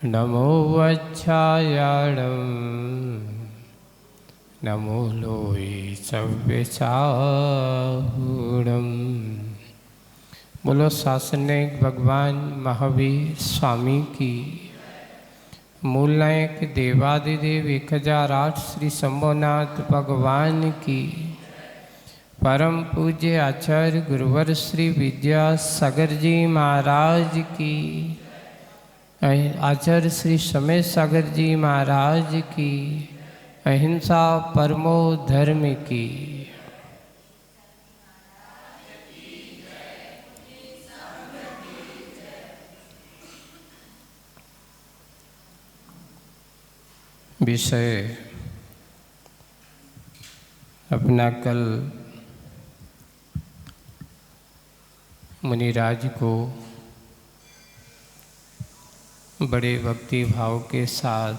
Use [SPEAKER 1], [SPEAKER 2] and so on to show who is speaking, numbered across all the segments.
[SPEAKER 1] नमो वच्छायाणं नमो लोई सव्यसाहूणं। बोलो शासनिक भगवान महावीर स्वामी की। मूल नायक देवादिदेव 1008 श्री शंभुनाथ भगवान की। परम पूज्य आचार्य गुरुवर श्री विद्यासागर जी महाराज की। आचार्य श्री समय सागर जी महाराज की। अहिंसा परमो धर्म की। विषय अपना कल मुनिराज को बड़े भक्ति भाव के साथ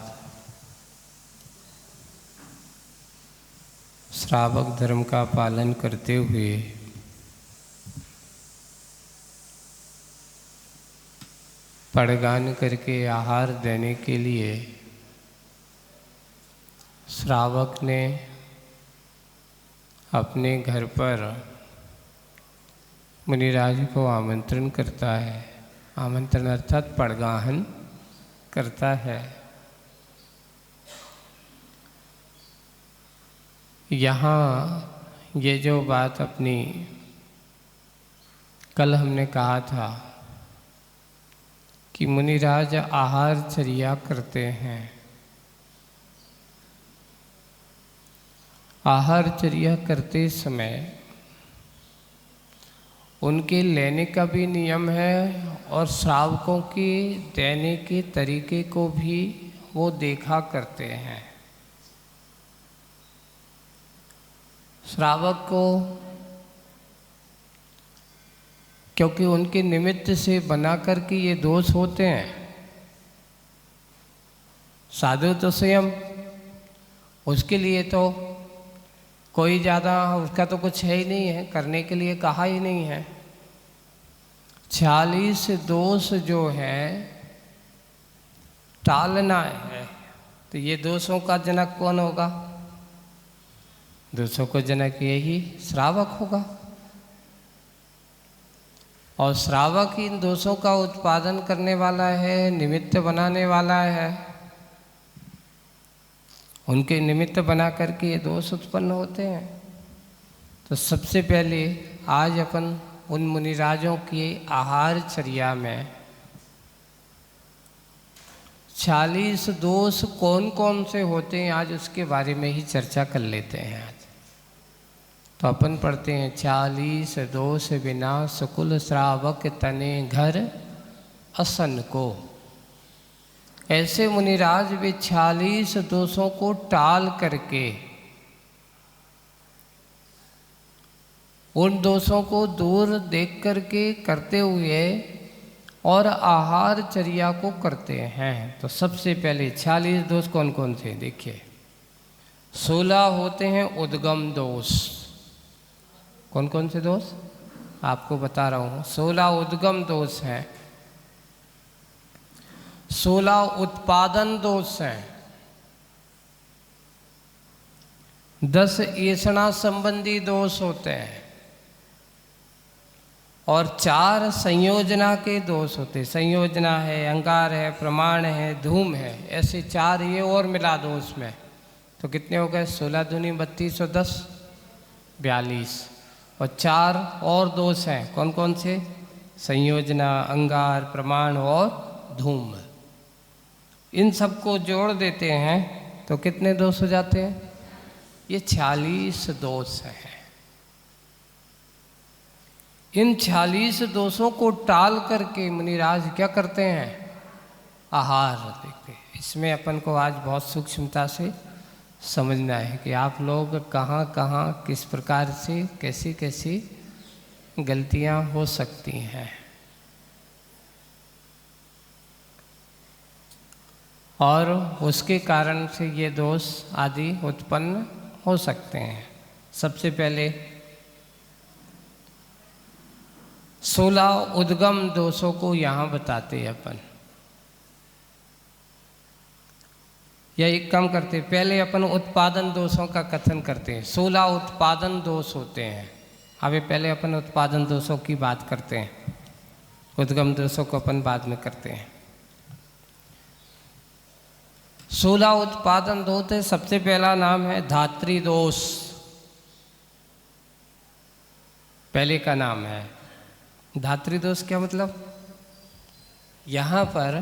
[SPEAKER 1] श्रावक धर्म का पालन करते हुए पड़गान करके आहार देने के लिए श्रावक ने अपने घर पर मुनिराज को आमंत्रण करता है। आमंत्रण अर्थात पड़गाहन करता है। यहाँ ये जो बात अपनी कल हमने कहा था कि मुनिराज आहार चर्या करते हैं। आहार चर्या करते समय उनके लेने का भी नियम है और श्रावकों के देने के तरीके को भी वो देखा करते हैं। श्रावक को क्योंकि उनके निमित्त से बना कर के ये दोष होते हैं। साधु तो स्वयं उसके लिए तो कोई ज़्यादा उसका तो कुछ है ही नहीं है, करने के लिए कहा ही नहीं है। 40 दोष जो है टालना है, तो ये दोषों का जनक कौन होगा? दोषों को जनक यही श्रावक होगा। और श्रावक इन दोषों का उत्पादन करने वाला है, निमित्त बनाने वाला है। उनके निमित्त बना करके ये दोष उत्पन्न होते हैं। तो सबसे पहले आज अपन उन मुनिराजों की आहार चर्या में 40 दोष कौन कौन से होते हैं आज उसके बारे में ही चर्चा कर लेते हैं। आज तो अपन पढ़ते हैं 40 दोष बिना सकुल श्रावक तने घर असन को। ऐसे मुनिराज वे 40 दोषों को टाल करके उन दोषों को दूर देख करके करते हुए और आहार चर्या को करते हैं। तो सबसे पहले 40 दोष कौन कौन से देखिए। 16 होते हैं उद्गम दोष। कौन कौन से दोष आपको बता रहा हूँ। 16 उद्गम दोष हैं। 16 उत्पादन दोष हैं। 10 ऐषणा संबंधी दोष होते हैं और 4 संयोजना के दोष होते हैं। संयोजना है, अंगार है, प्रमाण है, धूम है, ऐसे 4 ये और मिला दो उसमें। तो कितने हो गए? 16 दूनी 32 और 10 42। और 4 और दोष हैं। कौन कौन से? संयोजना, अंगार, प्रमाण और धूम। इन सबको जोड़ देते हैं तो कितने दोष हो जाते हैं? ये 40 दोष हैं। इन 40 दोषों को टाल करके मुनिराज क्या करते हैं? आहार देखते हैं। इसमें अपन को आज बहुत सूक्ष्मता से समझना है कि आप लोग कहाँ कहाँ किस प्रकार से कैसी कैसी गलतियाँ हो सकती हैं। और उसके कारण से ये दोष आदि उत्पन्न हो सकते हैं। सबसे पहले 16 उद्गम दोषों को यहाँ बताते हैं अपन। या एक काम करते हैं, पहले अपन उत्पादन दोषों का कथन करते हैं। 16 उत्पादन दोष होते हैं। अभी पहले अपन उत्पादन दोषों की बात करते हैं, उद्गम दोषों को अपन बाद में करते हैं। 16 उत्पादन दोष है। सबसे पहला नाम है धात्री दोष, पहले का नाम है धात्री दोष। क्या मतलब? यहाँ पर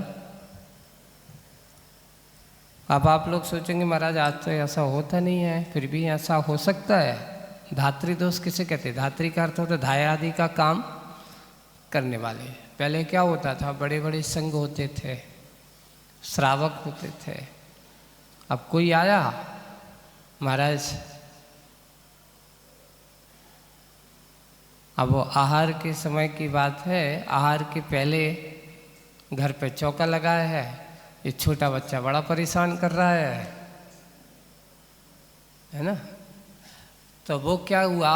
[SPEAKER 1] अब आप लोग सोचेंगे महाराज आज तो ऐसा होता नहीं है, फिर भी ऐसा हो सकता है। धात्री दोष किसे कहते हैं? धात्री का अर्थ होता है धाय आदि का काम करने वाले। पहले क्या होता था, बड़े बड़े संघ होते थे, श्रावक होते थे। अब कोई आया, महाराज अब वो आहार के समय की बात है, आहार के पहले घर पे चौका लगाया है, ये छोटा बच्चा बड़ा परेशान कर रहा है ना। तो वो क्या हुआ,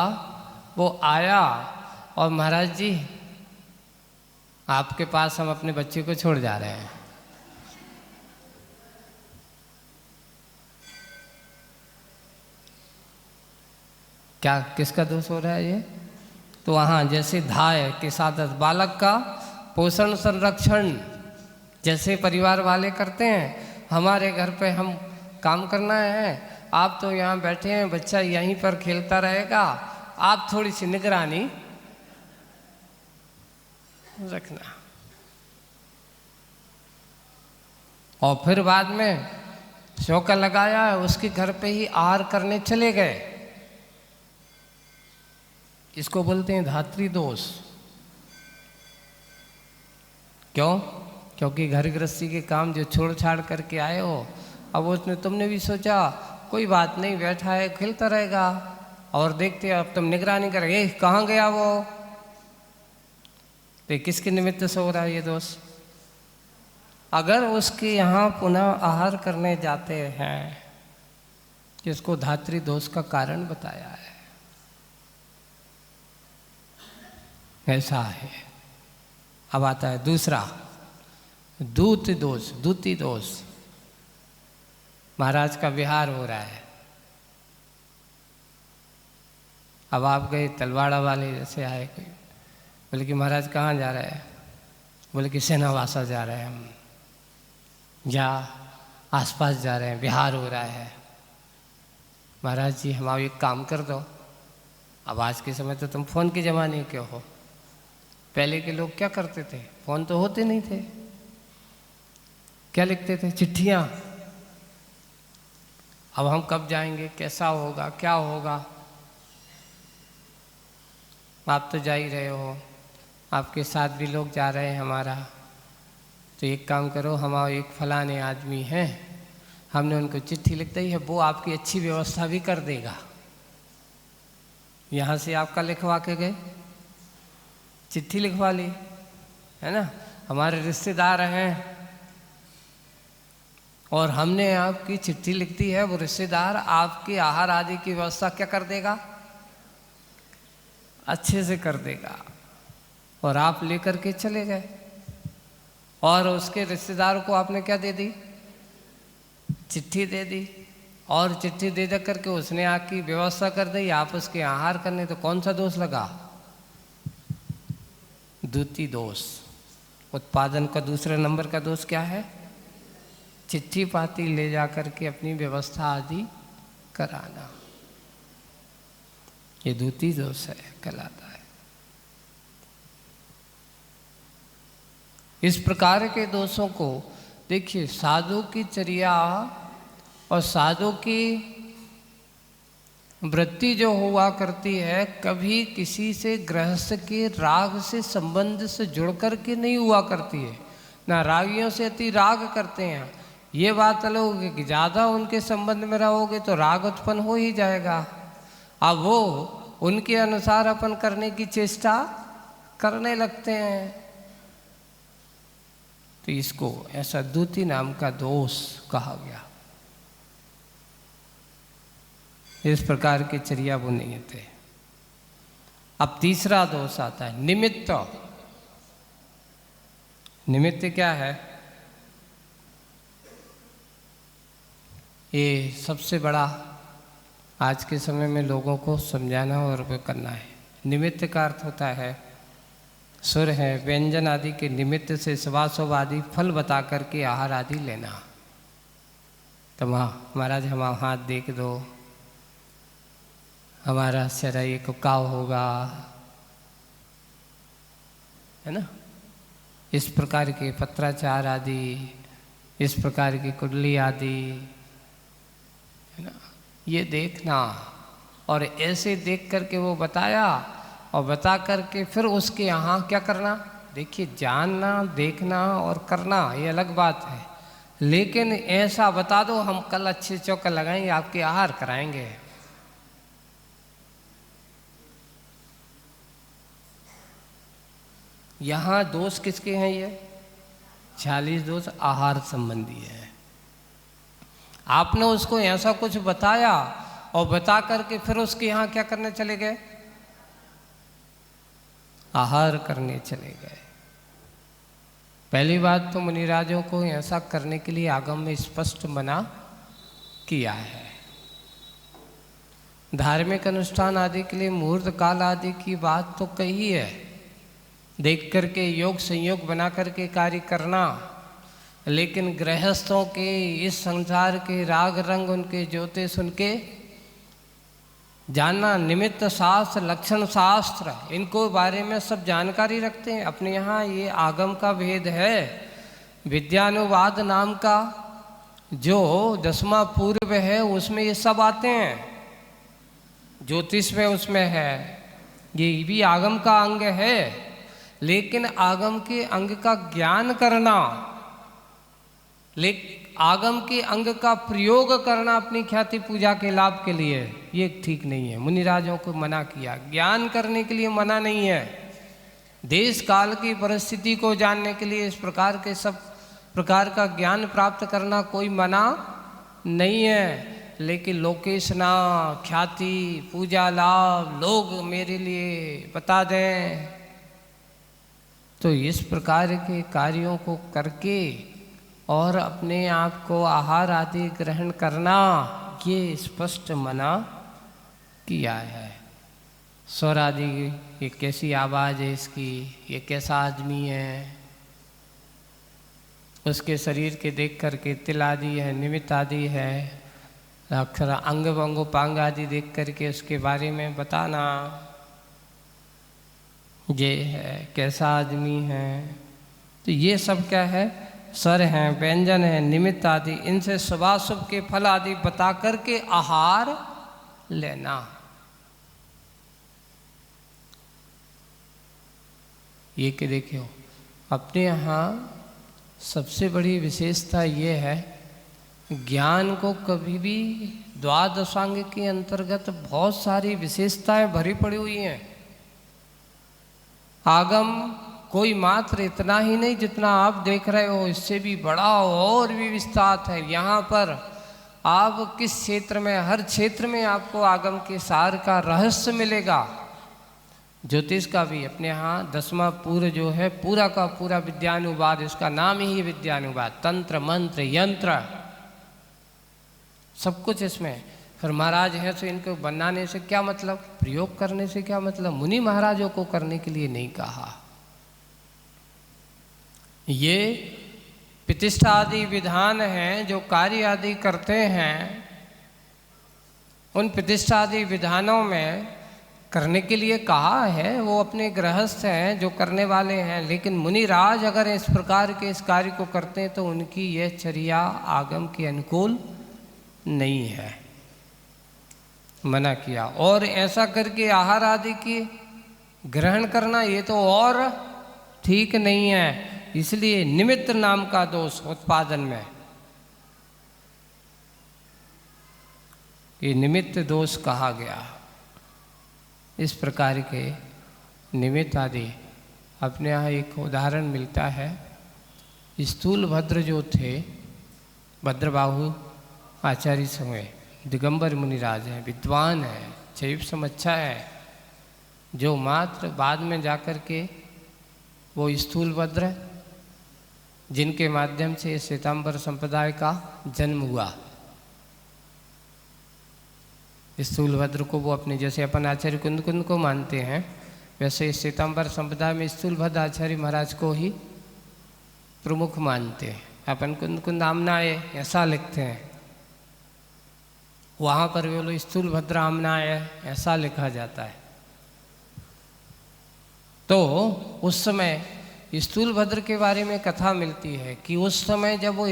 [SPEAKER 1] वो आया और महाराज जी आपके पास हम अपने बच्चे को छोड़ जा रहे हैं। क्या किसका दोष हो रहा है ये? तो वहाँ जैसे धाय के साथ बालक का पोषण संरक्षण जैसे परिवार वाले करते हैं, हमारे घर पे हम काम करना है, आप तो यहाँ बैठे हैं, बच्चा यहीं पर खेलता रहेगा, आप थोड़ी सी निगरानी रखना। और फिर बाद में चौका लगाया, उसके घर पे ही आहार करने चले गए। इसको बोलते हैं धात्री दोष। क्यों? क्योंकि घर गृहस्थी के काम जो छोड़ छाड़ करके आए हो, अब उसने तुमने भी सोचा कोई बात नहीं, बैठा है खेलता रहेगा, और देखते अब तुम निगरानी करोगे कहाँ गया वो। तो किसके निमित्त से हो रहा है ये दोष? अगर उसके यहाँ पुनः आहार करने जाते हैं, जिसको धात्री दोष का कारण बताया है, ऐसा है। अब आता है दूसरा दूत दोष, दूती दोष। महाराज का विहार हो रहा है, अब आप गए, तलवाड़ा वाले जैसे आए, कोई बोले कि महाराज कहाँ जा रहे हैं? बोले कि सेनावासा जा रहे हैं हम, या आसपास जा रहे हैं, विहार हो रहा है। महाराज जी हम एक काम कर दो, अब आज के समय तो तुम फोन के ज़माने के हो, पहले के लोग क्या करते थे, फोन तो होते नहीं थे, क्या लिखते थे? चिट्ठियाँ। अब हम कब जाएंगे, कैसा होगा, क्या होगा? आप तो जा ही रहे हो, आपके साथ भी लोग जा रहे हैं हमारा, तो एक काम करो, हमारे एक फलाने आदमी हैं, हमने उनको चिट्ठी लिख दी है, वो आपकी अच्छी व्यवस्था भी कर देगा। यहाँ से आपका लिखवा के गए, चिट्ठी लिखवा ली, है ना, हमारे रिश्तेदार हैं और हमने आपकी चिट्ठी लिख दी है, वो रिश्तेदार आपके आहार आदि की व्यवस्था क्या कर देगा? अच्छे से कर देगा। और आप लेकर के चले गए, और उसके रिश्तेदार को आपने क्या दे दी? चिट्ठी दे दी, और चिट्ठी दे दे करके उसने आपकी व्यवस्था कर दी, आप उसके आहार करने, तो कौन सा दोष लगा? दूती दोष। उत्पादन का दूसरे नंबर का दोष क्या है? चिट्ठी पाती ले जा करके अपनी व्यवस्था आदि कराना, ये दूती दोष है, कहलाता है। इस प्रकार के दोषों को देखिए, साधु की चर्या और साधु की वृत्ति जो हुआ करती है, कभी किसी से गृहस्थ के राग से संबंध से जुड़ करके नहीं हुआ करती है, ना रागियों से अति राग करते हैं। ये बात अलग है कि ज़्यादा उनके संबंध में रहोगे तो राग उत्पन्न हो ही जाएगा। अब वो उनके अनुसार अपन करने की चेष्टा करने लगते हैं, तो इसको ऐसा दूती नाम का दोष कहा गया। इस प्रकार की चर्या वो नहीं थे। अब तीसरा दोष आता है निमित्त। निमित्त क्या है? ये सबसे बड़ा आज के समय में लोगों को समझाना और वो करना है। निमित्त का अर्थ होता है सुर है, व्यंजन आदि के निमित्त से सवासव आदि फल बता करके आहार आदि लेना। तो महाराज हम हाथ देख दो, हमारा शरीर को काव होगा, है ना। इस प्रकार के पत्राचार आदि, इस प्रकार की कुंडली आदि, है ना, ये देखना। और ऐसे देख करके वो बताया और बता करके फिर उसके यहाँ क्या करना। देखिए, जानना, देखना और करना ये अलग बात है, लेकिन ऐसा बता दो हम कल अच्छे चौका लगाएंगे, आपके आहार कराएंगे। यहाँ दोष किसके हैं? ये 40 दोष आहार संबंधी है। आपने उसको ऐसा कुछ बताया और बता करके फिर उसके यहाँ क्या करने चले गए? आहार करने चले गए। पहली बात तो मुनिराजों को ऐसा करने के लिए आगम में स्पष्ट मना किया है। धार्मिक अनुष्ठान आदि के लिए मुहूर्त काल आदि की बात तो कही है, देख करके योग संयोग बना करके कार्य करना। लेकिन गृहस्थों के इस संसार के राग रंग, उनके ज्योतिष, उनके जानना, निमित्त शास्त्र, लक्षण शास्त्र, इनको बारे में सब जानकारी रखते हैं। अपने यहाँ ये आगम का भेद है। विद्यानुवाद नाम का जो 10वां पूर्व है उसमें ये सब आते हैं। ज्योतिष में उसमें है, ये भी आगम का अंग है। लेकिन आगम के अंग का ज्ञान करना, आगम के अंग का प्रयोग करना अपनी ख्याति पूजा के लाभ के लिए, ये ठीक नहीं है। मुनिराजों को मना किया, ज्ञान करने के लिए मना नहीं है। देश काल की परिस्थिति को जानने के लिए इस प्रकार के सब प्रकार का ज्ञान प्राप्त करना कोई मना नहीं है। लेकिन लोकेशना, ख्याति पूजा लाभ, लोग मेरे लिए बता दें, तो इस प्रकार के कार्यों को करके और अपने आप को आहार आदि ग्रहण करना, ये स्पष्ट मना किया है। स्वर आदि, ये कैसी आवाज़ है इसकी, ये कैसा आदमी है, उसके शरीर के देख करके तिल आदि है, निमित्त आदि है, अक्षर अंग वंग पांग आदि देख करके उसके बारे में बताना, ये है कैसा आदमी है। तो ये सब क्या है? स्वर हैं, व्यंजन है, निमित्त आदि, इनसे शुभाशुभ के फल आदि बता करके आहार लेना। ये कि देखियो, अपने यहाँ सबसे बड़ी विशेषता ये है, ज्ञान को कभी भी द्वादशांग के अंतर्गत बहुत सारी विशेषताएं भरी पड़ी हुई हैं। आगम कोई मात्र इतना ही नहीं जितना आप देख रहे हो, इससे भी बड़ा और भी विस्तार है। यहाँ पर आप किस क्षेत्र में, हर क्षेत्र में आपको आगम के सार का रहस्य मिलेगा। ज्योतिष का भी अपने यहाँ 10वां पूर्व जो है, पूरा का पूरा विद्यानुवाद, इसका नाम ही विद्यानुवाद, तंत्र मंत्र यंत्र सब कुछ इसमें। फिर महाराज हैं तो इनको बनाने से क्या मतलब, प्रयोग करने से क्या मतलब? मुनि महाराजों को करने के लिए नहीं कहा। ये प्रतिष्ठा आदि विधान हैं जो कार्य आदि करते हैं, उन प्रतिष्ठा आदि विधानों में करने के लिए कहा है। वो अपने गृहस्थ हैं जो करने वाले हैं, लेकिन मुनिराज अगर इस प्रकार के इस कार्य को करते हैं तो उनकी यह चर्या आगम के अनुकूल नहीं है, मना किया। और ऐसा करके आहार आदि की ग्रहण करना ये तो और ठीक नहीं है। इसलिए निमित्त नाम का दोष उत्पादन में, ये निमित्त दोष कहा गया। इस प्रकार के निमित्त आदि अपने यहाँ एक उदाहरण मिलता है। स्थूल भद्र जो थे, भद्रबाहु आचार्य समय दिगंबर मुनिराज हैं, विद्वान हैं, शैव समच्छा है, जो मात्र बाद में जाकर के वो स्थूल भद्र जिनके माध्यम से श्वेतांबर संप्रदाय का जन्म हुआ, स्थूलभद्र को वो अपने, जैसे अपन आचार्य कुंद कुंद को मानते हैं, वैसे श्वेतांबर संप्रदाय में स्थूलभद्र आचार्य महाराज को ही प्रमुख मानते हैं। अपन कुंद कुंद आमनाय ऐसा लिखते हैं, वहाँ पर भी बोलो स्थूलभद्र आमनाय ऐसा लिखा जाता है। तो उस समय स्थूलभद्र के बारे में कथा मिलती है कि उस समय जब वो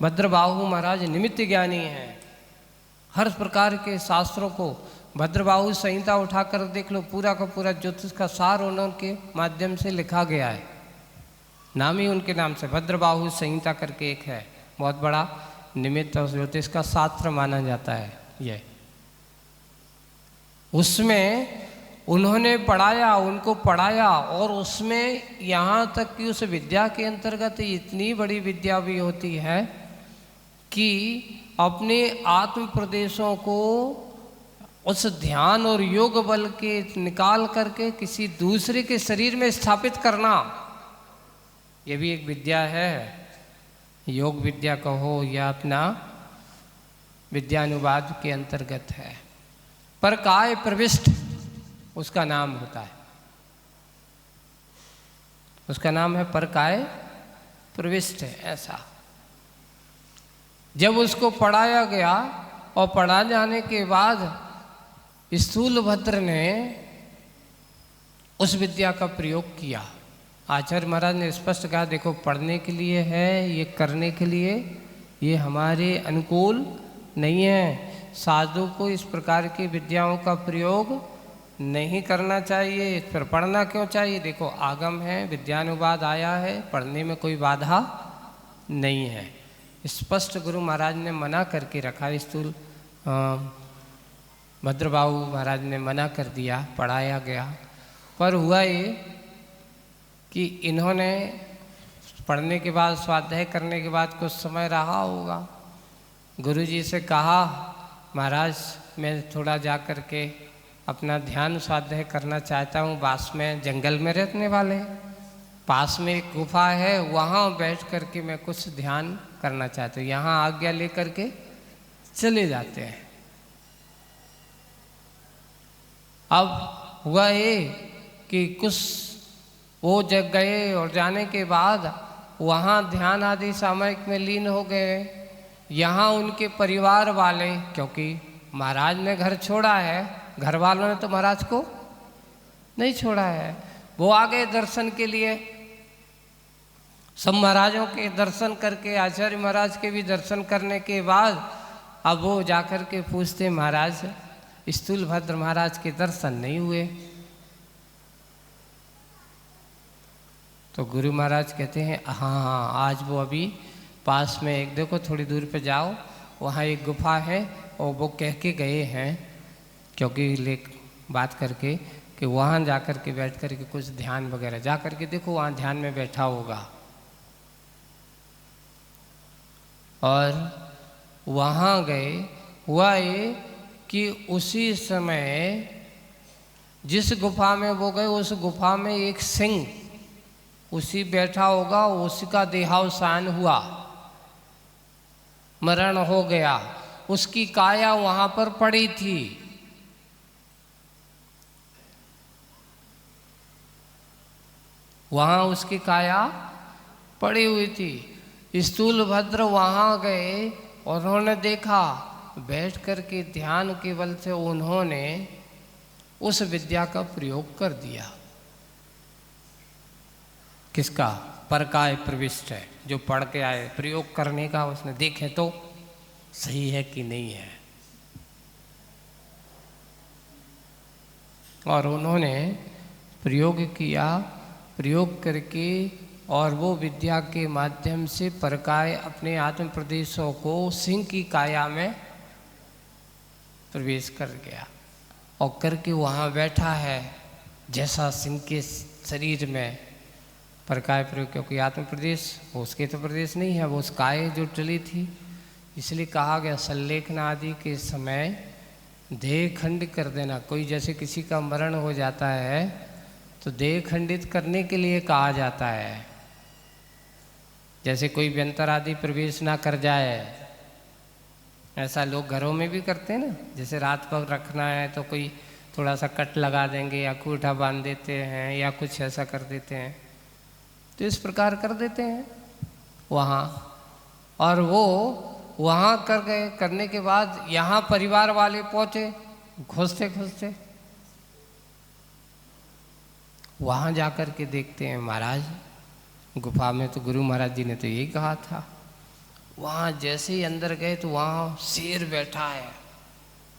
[SPEAKER 1] भद्रबाहु महाराज निमित्त ज्ञानी हैं, हर प्रकार के शास्त्रों को भद्रबाहु संहिता उठाकर देख लो, पूरा का पूरा ज्योतिष का सार उनके माध्यम से लिखा गया है। नाम ही उनके नाम से भद्रबाहु संहिता करके एक है, बहुत बड़ा निमित्त और ज्योतिष का शास्त्र माना जाता है ये। उसमें उन्होंने पढ़ाया, उनको पढ़ाया, और उसमें यहाँ तक कि उस विद्या के अंतर्गत इतनी बड़ी विद्या भी होती है कि अपने आत्म प्रदेशों को उस ध्यान और योग बल के निकाल करके किसी दूसरे के शरीर में स्थापित करना, ये भी एक विद्या है। योग विद्या कहो या अपना विद्यानुवाद के अंतर्गत है। पर काय प्रविष्ट उसका नाम होता है, उसका नाम है परकाय प्रविष्ट है। ऐसा जब उसको पढ़ाया गया और पढ़ा जाने के बाद स्थूलभद्र ने उस विद्या का प्रयोग किया। आचार्य महाराज ने स्पष्ट कहा, देखो पढ़ने के लिए है, ये करने के लिए, ये हमारे अनुकूल नहीं है। साधु को इस प्रकार की विद्याओं का प्रयोग नहीं करना चाहिए। इस पर पढ़ना क्यों चाहिए? देखो आगम है, विद्यानुवाद आया है, पढ़ने में कोई बाधा नहीं है। स्पष्ट गुरु महाराज ने मना करके रखा। स्थूल भद्रबाहु महाराज ने मना कर दिया, पढ़ाया गया। पर हुआ ये कि इन्होंने पढ़ने के बाद, स्वाध्याय करने के बाद कुछ समय रहा होगा, गुरुजी से कहा, महाराज मैं थोड़ा जा कर के अपना ध्यान स्वाध्याय करना चाहता हूँ। पास में जंगल में रहने वाले, पास में एक गुफा है, वहाँ बैठ कर के मैं कुछ ध्यान करना चाहता हूँ। यहाँ आज्ञा लेकर के चले जाते हैं। अब हुआ ये कि कुछ वो जग गए और जाने के बाद वहाँ ध्यान आदि सामयिक में लीन हो गए। यहाँ उनके परिवार वाले, क्योंकि महाराज ने घर छोड़ा है, घर वालों ने तो महाराज को नहीं छोड़ा है, वो आ गए दर्शन के लिए। सब महाराजों के दर्शन करके, आचार्य महाराज के भी दर्शन करने के बाद अब वो जाकर के पूछते, महाराज स्थूलभद्र महाराज के दर्शन नहीं हुए। तो गुरु महाराज कहते हैं, हाँ आज वो अभी पास में एक, देखो थोड़ी दूर पे जाओ, वहाँ एक गुफा है, और वो कह के गए हैं, क्योंकि बात करके कि वहाँ जा कर के बैठ कर के कुछ ध्यान वगैरह, जा कर के देखो वहाँ ध्यान में बैठा होगा। और वहाँ गए। हुआ ये कि उसी समय जिस गुफा में वो गए, उस गुफा में एक सिंह उसी बैठा होगा, उसका देहावसान हुआ, मरण हो गया। उसकी काया वहां पर पड़ी थी। वहां उसकी काया पड़ी हुई थी। स्थूलभद्र वहां गए और उन्होंने देखा, बैठ कर के ध्यान के बल से उन्होंने उस विद्या का प्रयोग कर दिया। किसका? परकाय प्रविष्ट है, जो पढ़ के आए, प्रयोग करने का उसने देखे तो सही है कि नहीं है। और उन्होंने प्रयोग किया, प्रयोग करके, और वो विद्या के माध्यम से परकाय अपने आत्म प्रदेशों को सिंह की काया में प्रवेश कर गया और करके वहाँ बैठा है जैसा सिंह के शरीर में परकाय प्रयोग। क्योंकि आत्म प्रदेश उसके तो प्रदेश नहीं है, वो उस काय जो टली थी, इसलिए कहा गया संलेखन आदि के समय देह खंडित कर देना। कोई जैसे किसी का मरण हो जाता है तो देह खंडित करने के लिए कहा जाता है, जैसे कोई व्यंतर आदि प्रवेश ना कर जाए, ऐसा लोग घरों में भी करते हैं ना, जैसे रात को रखना है तो कोई थोड़ा सा कट लगा देंगे या अंगूठा बांध देते हैं या कुछ ऐसा कर देते हैं, तो इस प्रकार कर देते हैं वहाँ। और वो वहाँ कर गए, करने के बाद यहाँ परिवार वाले पहुँचे खोजते खोजते, वहाँ जाकर के देखते हैं महाराज गुफा में, तो गुरु महाराज जी ने तो यही कहा था। वहाँ जैसे ही अंदर गए तो वहाँ शेर बैठा है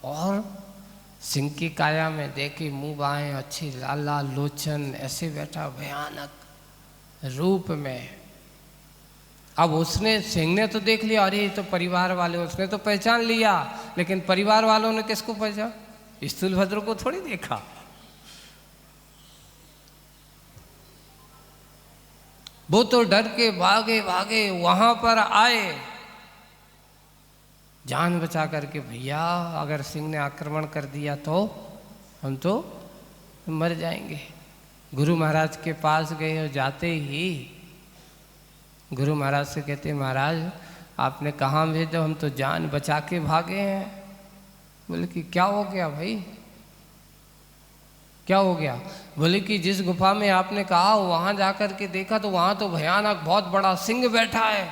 [SPEAKER 1] और सिंह की काया में देखे, मुंह बाएं अच्छी लाल लाल लोचन, ऐसे बैठा भयानक रूप में। अब उसने, सिंह ने तो देख लिया, अरे तो परिवार वाले, उसने तो पहचान लिया, लेकिन परिवार वालों ने किसको पहचान? स्थूलभद्र को थोड़ी देखा। वो तो डर के भागे भागे वहां पर आए, जान बचा करके, भैया अगर सिंह ने आक्रमण कर दिया तो हम तो मर जाएंगे। गुरु महाराज के पास गए और जाते ही गुरु महाराज से कहते, महाराज आपने कहाँ भेजो, हम तो जान बचा के भागे हैं। बोले कि क्या हो गया भाई, क्या हो गया? बोले कि जिस गुफा में आपने कहा वहां जाकर के देखा तो वहां तो भयानक बहुत बड़ा सिंह बैठा है।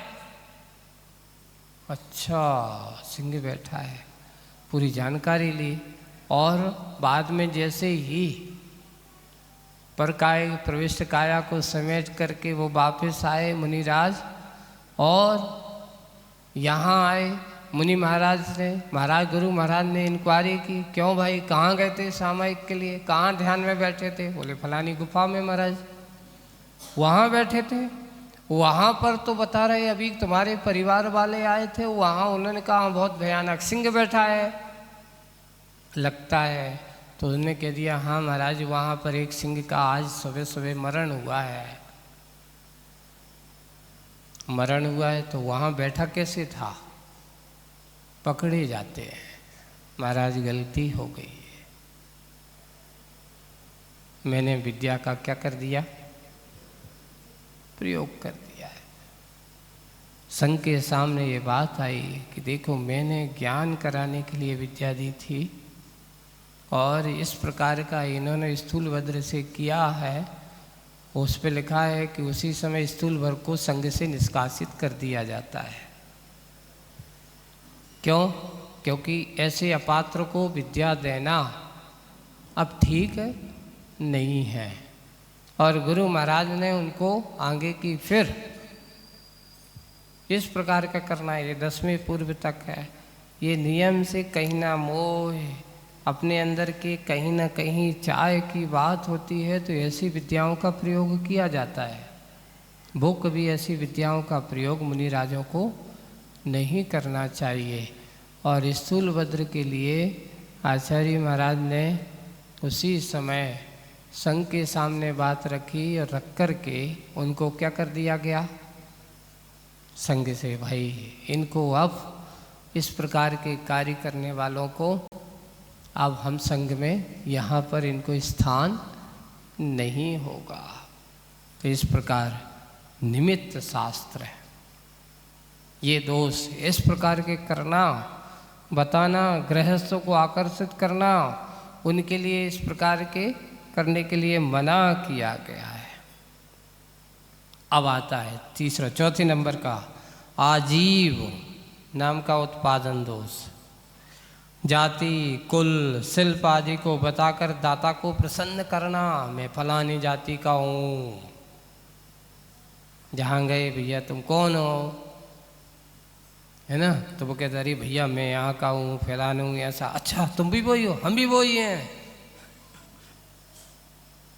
[SPEAKER 1] अच्छा, सिंह बैठा है, पूरी जानकारी ली। और बाद में जैसे ही पर काय प्रविष्ट काया को समेट करके वो वापस आए मुनिराज, और यहाँ आए मुनि महाराज ने, महाराज गुरु महाराज ने इंक्वायरी की, क्यों भाई कहाँ गए थे सामयिक के लिए, कहाँ ध्यान में बैठे थे? बोले फलानी गुफा में महाराज, वहाँ बैठे थे। वहाँ पर तो बता रहे अभी तुम्हारे परिवार वाले आए थे, वहाँ उन्होंने कहा बहुत भयानक सिंह बैठा है लगता है। तो उन्होंने कह दिया, हाँ महाराज वहाँ पर एक सिंह का आज सुबह सुबह मरण हुआ है। मरण हुआ है तो वहाँ बैठा कैसे था? पकड़े जाते हैं। महाराज गलती हो गई है, मैंने विद्या का क्या कर दिया? प्रयोग कर दिया है। संघ के सामने ये बात आई कि देखो मैंने ज्ञान कराने के लिए विद्या दी थी और इस प्रकार का इन्होंने स्थूलभद्र से किया है। उस पर लिखा है कि उसी समय स्थूलभद्र को संघ से निष्कासित कर दिया जाता है। क्यों? क्योंकि ऐसे अपात्र को विद्या देना अब ठीक नहीं है। और गुरु महाराज ने उनको आगे की फिर इस प्रकार का करना है, ये 10वें पूर्व तक है। ये नियम से कहीं ना मोह अपने अंदर के कहीं ना कहीं चाय की बात होती है तो ऐसी विद्याओं का प्रयोग किया जाता है। वो कभी ऐसी विद्याओं का प्रयोग मुनि राजों को नहीं करना चाहिए। और स्थूलभद्र के लिए आचार्य महाराज ने उसी समय संघ के सामने बात रखी और रख कर के उनको क्या कर दिया गया? संघ से भाई इनको अब इस प्रकार के कार्य करने वालों को अब हम संघ में यहाँ पर इनको स्थान नहीं होगा। तो इस प्रकार निमित्त शास्त्र है, ये दोष इस प्रकार के करना, बताना, गृहस्थों को आकर्षित करना, उनके लिए इस प्रकार के करने के लिए मना किया गया है। अब आता है तीसरा, चौथे नंबर का आजीव नाम का उत्पादन दोष। जाति, कुल, शिल्प आदि को बताकर दाता को प्रसन्न करना, मैं फलानी जाति का हूँ। जहाँ गए, भैया तुम कौन हो, है ना? तो वो कहते अरे भैया मैं यहाँ का हूँ, फलाना हूँ, ऐसा। अच्छा तुम भी वही हो? हम भी वही हैं।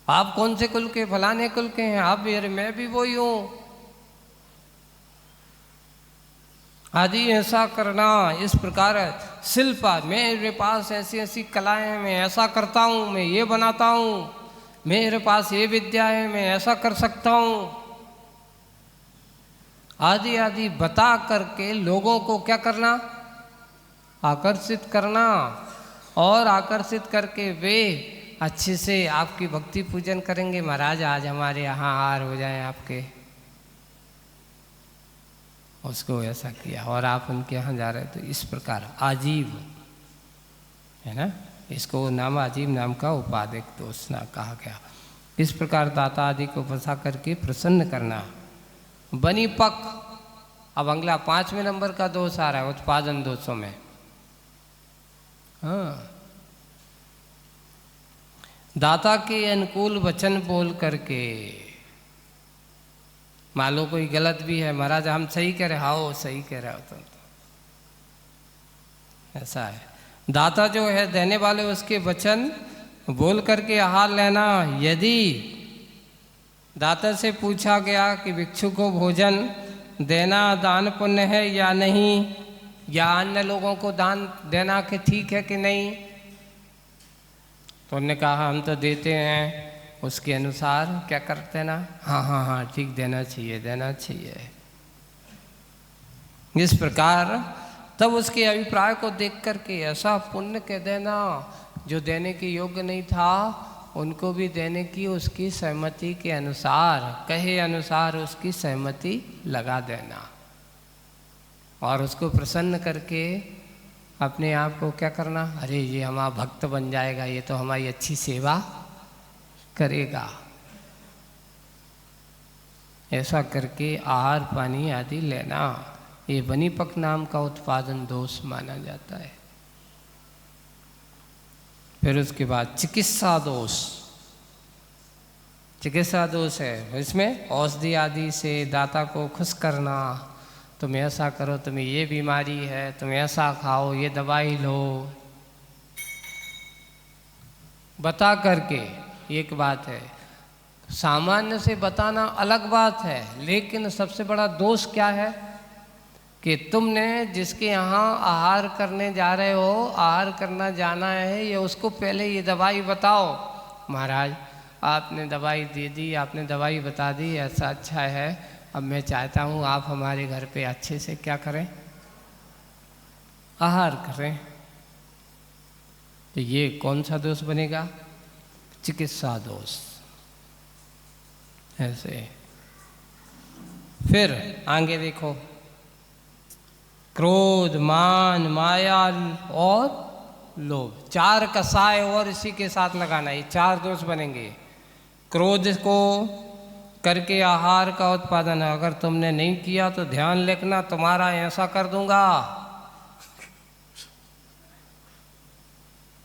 [SPEAKER 1] आप कौन से कुल के? फलाने कुल के हैं। आप भी? अरे मैं भी वही हूँ आदि ऐसा करना। इस प्रकार शिल्प, मेरे पास ऐसी ऐसी कलाएं हैं, मैं ऐसा करता हूँ, मैं ये बनाता हूँ, मेरे पास ये विद्या है, मैं ऐसा कर सकता हूँ आदि आदि बता करके लोगों को क्या करना? आकर्षित करना। और आकर्षित करके वे अच्छे से आपकी भक्ति पूजन करेंगे। महाराज आज हमारे यहाँ हार हो जाए आपके, उसको ऐसा किया और आप उनके यहाँ जा रहे, तो इस प्रकार आजीव है ना, इसको नाम आजीव नाम का उपाधिक दोष ना कहा गया। इस प्रकार दाता आदि को फंसा करके प्रसन्न करना। बनी पक, अब अगला 5वें नंबर का दोष आ रहा है उत्पादन दोषों में। हाँ, दाता के अनुकूल वचन बोल करके, मान लो कोई गलत भी है, महाराज हम सही कह रहे, हाँ सही कह रहे हो तुम तो, ऐसा है। दाता जो है देने वाले, उसके वचन बोल करके आहार लेना। यदि दाता से पूछा गया कि भिक्षु को भोजन देना दान पुण्य है या नहीं, या अन्य लोगों को दान देना कि ठीक है कि नहीं, तो उन्होंने कहा हम तो देते हैं, उसके अनुसार क्या करते ना, हाँ हाँ हाँ ठीक, देना चाहिए देना चाहिए। इस प्रकार तब उसके अभिप्राय को देख करके ऐसा पुण्य कह देना, जो देने के योग्य नहीं था उनको भी देने की उसकी सहमति के अनुसार, कहे अनुसार उसकी सहमति लगा देना, और उसको प्रसन्न करके अपने आप को क्या करना, अरे ये हमारा भक्त बन जाएगा, ये तो हमारी अच्छी सेवा करेगा। ऐसा करके आहार पानी आदि लेना, ये बनीपक नाम का उत्पादन दोष माना जाता है। फिर उसके बाद चिकित्सा दोष। चिकित्सा दोष है, इसमें औषधि आदि से दाता को खुश करना, तुम ऐसा करो, तुम्हें ये बीमारी है, तुम ऐसा खाओ, ये दवाई लो, बता करके। एक बात है, सामान्य से बताना अलग बात है, लेकिन सबसे बड़ा दोष क्या है कि तुमने जिसके यहाँ आहार करने जा रहे हो, आहार करना जाना है, ये उसको पहले ये दवाई बताओ, महाराज आपने दवाई दे दी, आपने दवाई बता दी, ऐसा अच्छा है, अब मैं चाहता हूँ आप हमारे घर पे अच्छे से क्या करें, आहार करें। तो ये कौन सा दोष बनेगा, चिकित्सा दोष। ऐसे फिर आगे देखो, क्रोध मान माया और लोभ, 4 कसाय और इसी के साथ लगाना, ये 4 दोष बनेंगे। क्रोध को करके आहार का उत्पादन, अगर तुमने नहीं किया तो ध्यान रखना, तुम्हारा ऐसा कर दूंगा,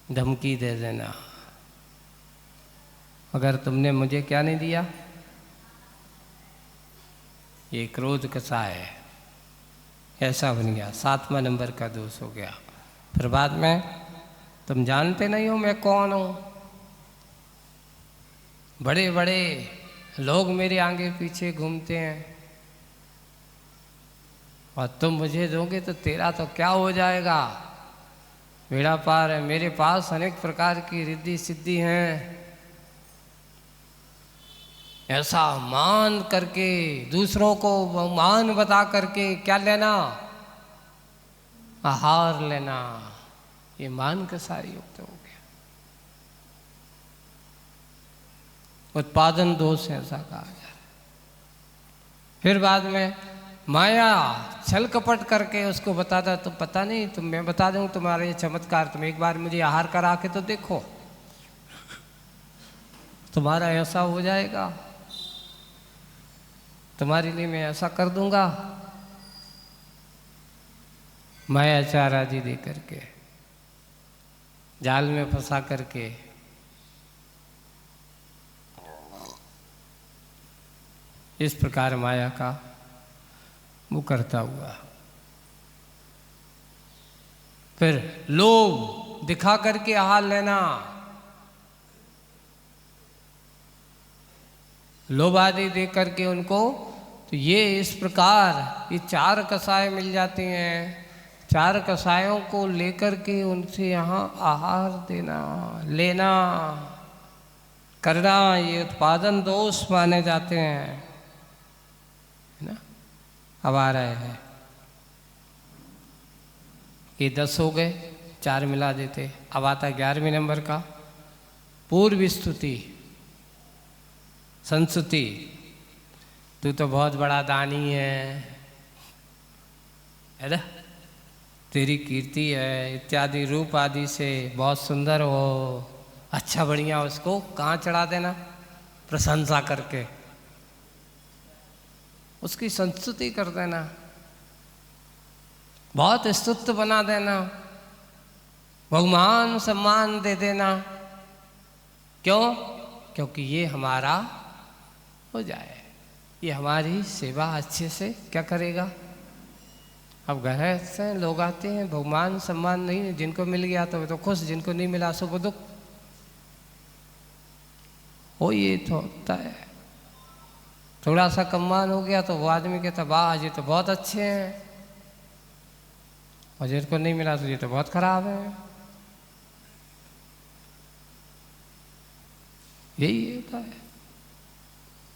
[SPEAKER 1] धमकी दे देना, अगर तुमने मुझे क्या नहीं दिया, ये क्रोध कसाय है, ऐसा बन गया। 7वां नंबर का दोष हो गया। फिर बाद में तुम जानते नहीं हो मैं कौन हूँ, बड़े बड़े लोग मेरे आगे पीछे घूमते हैं, और तुम मुझे दोगे तो तेरा तो क्या हो जाएगा, बेड़ा पार है, मेरे पास अनेक प्रकार की रिद्धि सिद्धि हैं। ऐसा मान करके, दूसरों को मान बता करके क्या लेना, आहार लेना, ये मान का सारी युक्त हो गया, उत्पादन दोष है, ऐसा कहा जा रहा है। फिर बाद में माया, छल कपट करके उसको बताता, तुम पता नहीं, तुम मैं बता दूं तुम्हारे चमत्कार, तुम एक बार मुझे आहार करा के तो देखो, तुम्हारा ऐसा हो जाएगा, तुम्हारे लिए मैं ऐसा कर दूंगा। मायाचार आदि दे करके, जाल में फंसा करके, इस प्रकार माया का वो करता हुआ। फिर लोभ दिखा करके आहार लेना, लोभ आदि दे करके उनको, तो ये इस प्रकार ये 4 कसाय मिल जाते हैं, 4 कसायों को लेकर के उनसे यहाँ आहार देना, लेना, करना, ये उत्पादन दोष माने जाते हैं, है ना। अब आ रहे हैं, ये 10 हो गए, 4 मिला देते। अब आता 11वें नंबर का, पूर्व स्तुति, संस्तुति, तू तो बहुत बड़ा दानी है, है ना, तेरी कीर्ति है इत्यादि रूप आदि से बहुत सुंदर हो, अच्छा बढ़िया, उसको कहाँ चढ़ा देना, प्रशंसा करके उसकी संस्तुति कर देना, बहुत स्तुत्य बना देना, बहुमान सम्मान दे देना। क्यों? क्योंकि ये हमारा हो जाए, ये हमारी सेवा अच्छे से क्या करेगा। अब घर से लोग आते हैं, बहुमान सम्मान नहीं, जिनको मिल गया तो वे तो खुश, जिनको नहीं मिला सो वो दुख हो। ये तो होता है, थोड़ा सा सम्मान हो गया तो वो आदमी कहता वाह ये तो बहुत अच्छे हैं, और जिनको नहीं मिला तो ये तो बहुत खराब है। यही होता है।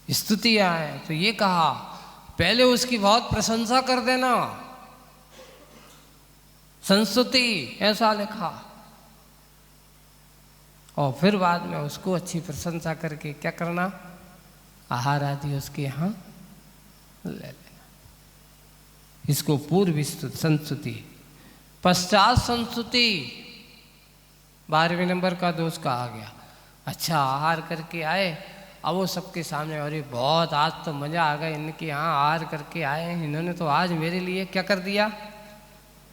[SPEAKER 1] स्तुतियां है तो ये कहा पहले उसकी बहुत प्रशंसा कर देना, संस्तुति ऐसा लिखा, और फिर बाद में उसको अच्छी प्रशंसा करके क्या करना, आहार आदि उसके यहाँ ले लेना। इसको पूर्व संस्तुति, पश्चात संस्तुति 12वें नंबर का दोष कहा गया। अच्छा आहार करके आए, अब वो सबके सामने, अरे बहुत आज तो मज़ा आ गया, इनके यहाँ आहार करके आए हैं, इन्होंने तो आज मेरे लिए क्या कर दिया,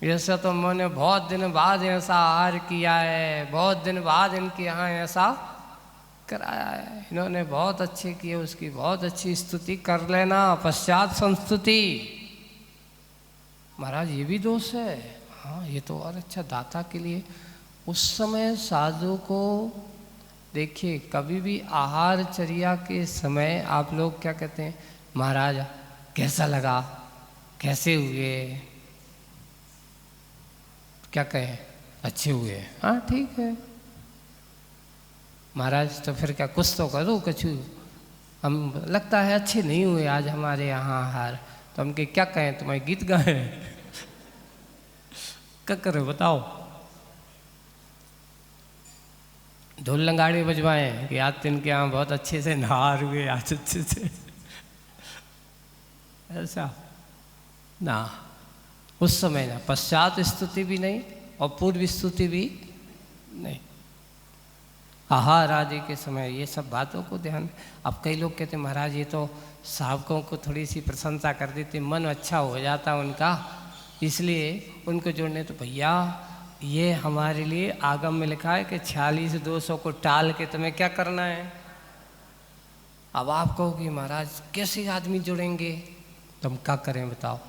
[SPEAKER 1] ऐसा तो मैंने बहुत दिन बाद ऐसा आहार किया है, बहुत दिन बाद इनके यहाँ ऐसा कराया है, इन्होंने बहुत अच्छे किए, उसकी बहुत अच्छी स्तुति कर लेना। पश्चात संस्तुति, महाराज ये भी दोष है, हाँ ये तो और अच्छा दाता के लिए। उस समय साधु को देखिए, कभी भी आहार चर्या के समय आप लोग क्या कहते हैं, महाराज कैसा लगा, कैसे हुए, क्या कहें, अच्छे हुए, हाँ ठीक है महाराज, तो फिर क्या कुछ तो करो, कछु हम लगता है अच्छे नहीं हुए आज हमारे यहाँ आहार, तो हम क्या कहें, तुम्हारे गीत गाएं क्या करो बताओ, ढोल लंगाड़े बजवाएं कि आज दिन के यहाँ बहुत अच्छे से नहार हुए, आज अच्छे से ऐसा ना, उस समय ना, पश्चात स्तुति भी नहीं और पूर्व स्तुति भी नहीं, आहार आदि के समय ये सब बातों को ध्यान। अब कई लोग कहते महाराज ये तो साहबकों को थोड़ी सी प्रशंसा कर देते, मन अच्छा हो जाता उनका, इसलिए उनको जोड़ने, तो भैया ये हमारे लिए आगम में लिखा है कि 46 दोषों को टाल के तुम्हें क्या करना है। अब आप कहो कि महाराज कैसे आदमी जुड़ेंगे, तो हम क्या करें बताओ,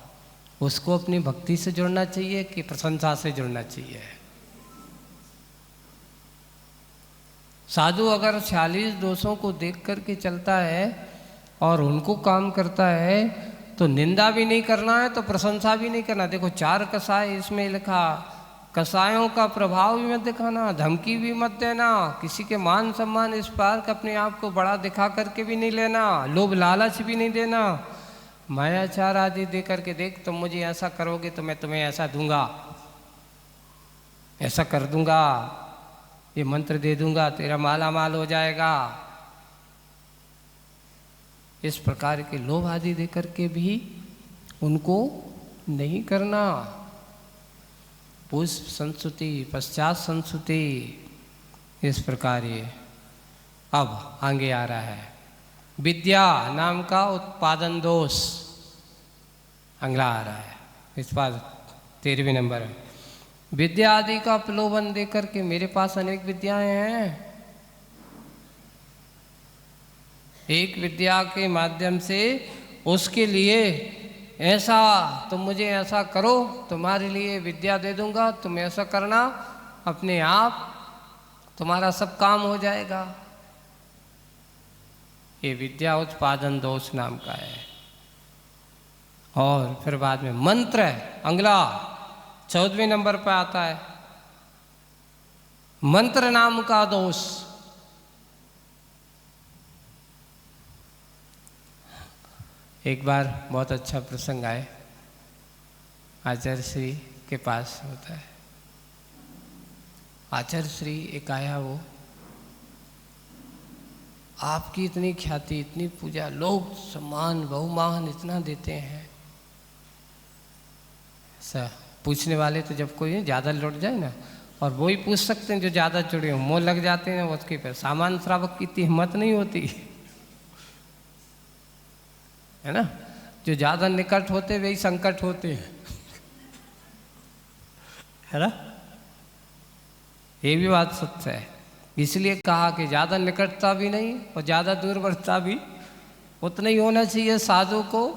[SPEAKER 1] उसको अपनी भक्ति से जुड़ना चाहिए कि प्रशंसा से जुड़ना चाहिए। साधु अगर 46 दोषों को देख करके चलता है और उनको काम करता है, तो निंदा भी नहीं करना है तो प्रशंसा भी नहीं करना। देखो 4 कसाय इसमें लिखा, कसायों का प्रभाव भी मत दिखाना, धमकी भी मत देना, किसी के मान सम्मान इस पार अपने आप को बड़ा दिखा करके भी नहीं लेना, लोभ लालच भी नहीं देना, मायाचार आदि दे करके देख तुम मुझे ऐसा करोगे तो मैं तुम्हें ऐसा दूंगा, ऐसा कर दूंगा, ये मंत्र दे दूंगा, तेरा माला माल हो जाएगा, इस प्रकार के लोभ आदि दे करके भी उनको नहीं करना। पूर्व संस्तुति पश्चात संस्तुति, इस प्रकार ये। अब आगे आ रहा है विद्या नाम का उत्पादन दोष, अगला आ रहा है, इस बार 13वें नंबर है। विद्या आदि का प्रलोभन देकर के, मेरे पास अनेक विद्याएं हैं, एक विद्या के माध्यम से उसके लिए ऐसा, तुम मुझे ऐसा करो, तुम्हारे लिए विद्या दे दूंगा, तुम ऐसा करना, अपने आप तुम्हारा सब काम हो जाएगा। ये विद्या उत्पादन दोष नाम का है। और फिर बाद में मंत्र है, अगला 14वें नंबर पर आता है मंत्र नाम का दोष। एक बार बहुत अच्छा प्रसंग आए, आचार्य श्री के पास होता है, आचार्य श्री एक आया, वो आपकी इतनी ख्याति, इतनी पूजा, लोग सम्मान बहुमान इतना देते हैं, ऐसा पूछने वाले तो जब कोई ज़्यादा लौट जाए ना, और वो ही पूछ सकते हैं जो ज़्यादा जुड़े हों, मोह लग जाते हैं उसके पे। सामान्य श्रावक की इतनी हिम्मत नहीं होती है ना। जो ज़्यादा निकट होते वही संकट होते हैं है ना। ये भी बात सत्य है। इसलिए कहा कि ज़्यादा निकटता भी नहीं और ज़्यादा दूरवर्ती भी उतना ही होना चाहिए साधु को,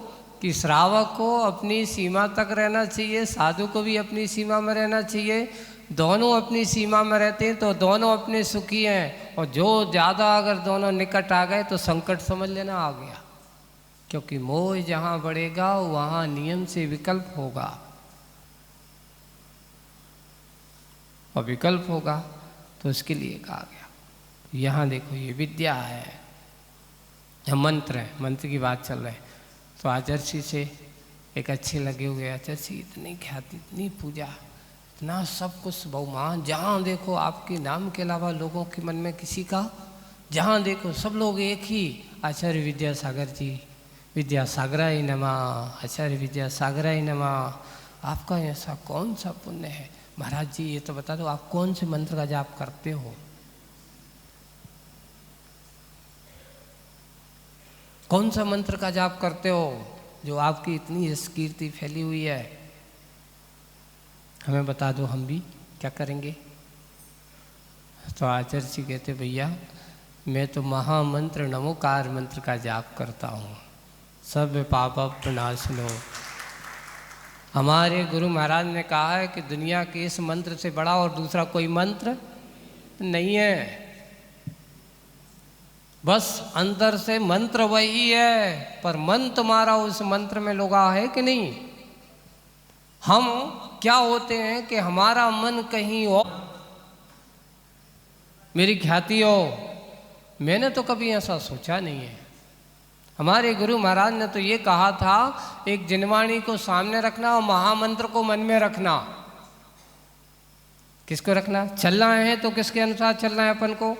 [SPEAKER 1] कि श्रावक को अपनी सीमा तक रहना चाहिए, साधु को भी अपनी सीमा में रहना चाहिए। दोनों अपनी सीमा में रहते हैं तो दोनों अपने सुखी हैं। और जो ज़्यादा अगर दोनों निकट आ गए तो संकट समझ लेना आ गया, क्योंकि मोह जहाँ बढ़ेगा वहाँ नियम से विकल्प होगा, और विकल्प होगा तो उसके लिए कहा गया। यहाँ देखो ये विद्या है, यह मंत्र है, मंत्र की बात चल रही है। तो आचर्षि से एक अच्छे लगे हुए, आचर्षि इतनी ख्याति, इतनी पूजा, इतना सब कुछ बहुमान, जहाँ देखो आपके नाम के अलावा लोगों के मन में किसी का, जहाँ देखो सब लोग एक ही, आचार्य विद्यासागर जी, विद्यासागराय नमः, आचार्य विद्यासागराय नमः। आपका ऐसा कौन सा पुण्य है महाराज जी, ये तो बता दो आप कौन से मंत्र का जाप करते हो, कौन सा मंत्र का जाप करते हो जो आपकी इतनी कीर्ति फैली हुई है, हमें बता दो, हम भी क्या करेंगे। तो आचार्य जी कहते भैया मैं तो महामंत्र नमोकार मंत्र का जाप करता हूँ, सब पाप प्रणाशनो। हमारे गुरु महाराज ने कहा है कि दुनिया के इस मंत्र से बड़ा और दूसरा कोई मंत्र नहीं है। बस अंदर से मंत्र वही है, पर मन तुम्हारा उस मंत्र में लगा है कि नहीं। हम क्या होते हैं कि हमारा मन कहीं और, मेरी ख्याति हो, मैंने तो कभी ऐसा सोचा नहीं है। हमारे गुरु महाराज ने तो ये कहा था, एक जिनवाणी को सामने रखना और महामंत्र को मन में रखना। किसको रखना, चलना है तो किसके अनुसार चलना है अपन को,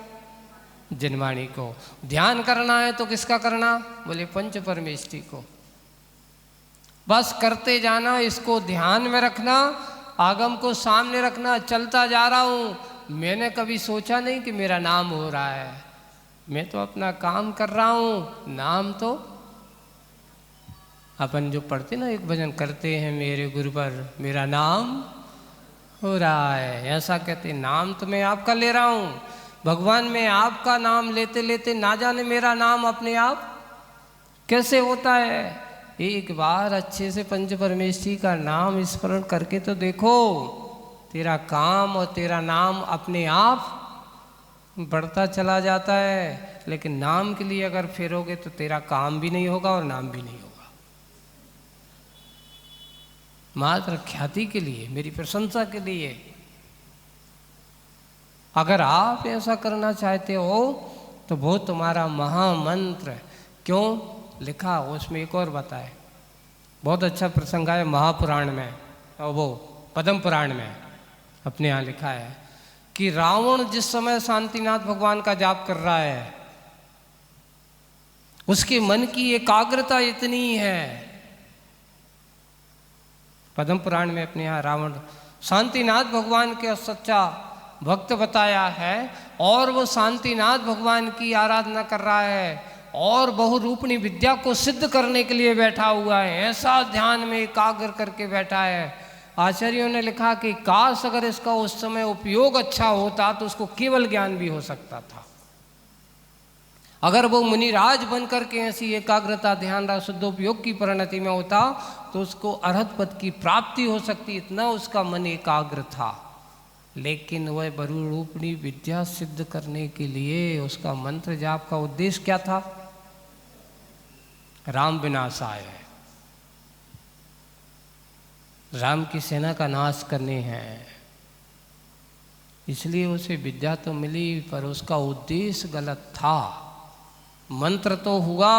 [SPEAKER 1] जिनवाणी को। ध्यान करना है तो किसका करना, बोले पंच परमेष्ठी को। बस करते जाना, इसको ध्यान में रखना, आगम को सामने रखना, चलता जा रहा हूं। मैंने कभी सोचा नहीं कि मेरा नाम हो रहा है, मैं तो अपना काम कर रहा हूं। नाम तो अपन जो पढ़ते ना, एक भजन करते हैं, मेरे गुरु पर मेरा नाम हो रहा है, ऐसा कहते। नाम तो मैं आपका ले रहा हूं भगवान, मैं आपका नाम लेते लेते ना जाने मेरा नाम अपने आप कैसे होता है। एक बार अच्छे से पंच परमेष्ठी का नाम स्मरण करके तो देखो, तेरा काम और तेरा नाम अपने आप बढ़ता चला जाता है। लेकिन नाम के लिए अगर फेरोगे तो तेरा काम भी नहीं होगा और नाम भी नहीं होगा। मात्र ख्याति के लिए, मेरी प्रशंसा के लिए। अगर आप ऐसा करना चाहते हो तो वो तुम्हारा महामंत्र। क्यों लिखा उसमें एक और बताए, बहुत अच्छा प्रसंग है महापुराण में, और वो पद्म पुराण में अपने यहाँ लिखा है कि रावण जिस समय शांतिनाथ भगवान का जाप कर रहा है, उसके मन की एकाग्रता इतनी है। पद्म पुराण में अपने यहाँ रावण शांतिनाथ भगवान के सच्चा भक्त बताया है, और वो शांतिनाथ भगवान की आराधना कर रहा है और बहुरूपणी विद्या को सिद्ध करने के लिए बैठा हुआ है, ऐसा ध्यान में एकाग्र करके बैठा है। आचार्यों ने लिखा कि काश अगर इसका उस समय उपयोग अच्छा होता तो उसको केवल ज्ञान भी हो सकता था। अगर वो मुनिराज बनकर के ऐसी एकाग्रता ध्यान रहा शुद्धोपयोग की परिणति में होता तो उसको अरहत पद की प्राप्ति हो सकती, इतना उसका मन एकाग्र था। लेकिन वह बहुरूपणी विद्या सिद्ध करने के लिए उसका मंत्र जाप का उद्देश्य क्या था, राम विनाशाय है, राम की सेना का नाश करने हैं। इसलिए उसे विद्या तो मिली पर उसका उद्देश्य गलत था। मंत्र तो हुआ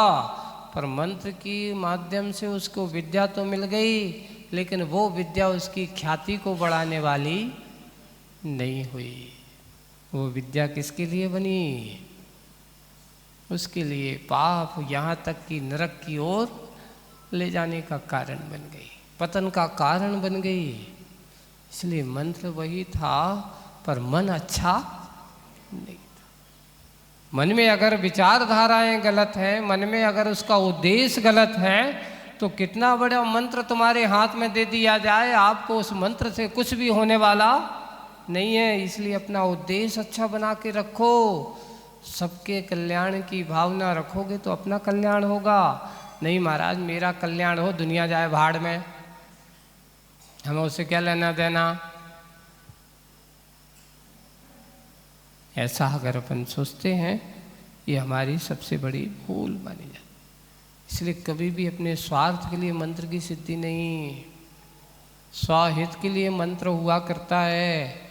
[SPEAKER 1] पर मंत्र की माध्यम से उसको विद्या तो मिल गई, लेकिन वो विद्या उसकी ख्याति को बढ़ाने वाली नहीं हुई। वो विद्या किसके लिए बनी, उसके लिए पाप, यहाँ तक कि नरक की ओर ले जाने का कारण बन गई। पतन का कारण बन गई। इसलिए मंत्र वही था पर मन अच्छा नहीं था। मन में अगर विचारधाराएं गलत हैं, मन में अगर उसका उद्देश्य गलत है, तो कितना बड़ा मंत्र तुम्हारे हाथ में दे दिया जाए, आपको उस मंत्र से कुछ भी होने वाला नहीं है। इसलिए अपना उद्देश्य अच्छा बना के रखो। सबके कल्याण की भावना रखोगे तो अपना कल्याण होगा। नहीं महाराज मेरा कल्याण हो, दुनिया जाए भाड़ में, हमें उससे क्या लेना देना। ऐसा अगर अपन सोचते हैं, ये हमारी सबसे बड़ी भूल मानी जाती। इसलिए कभी भी अपने स्वार्थ के लिए मंत्र की सिद्धि नहीं, स्वहित के लिए मंत्र हुआ करता है,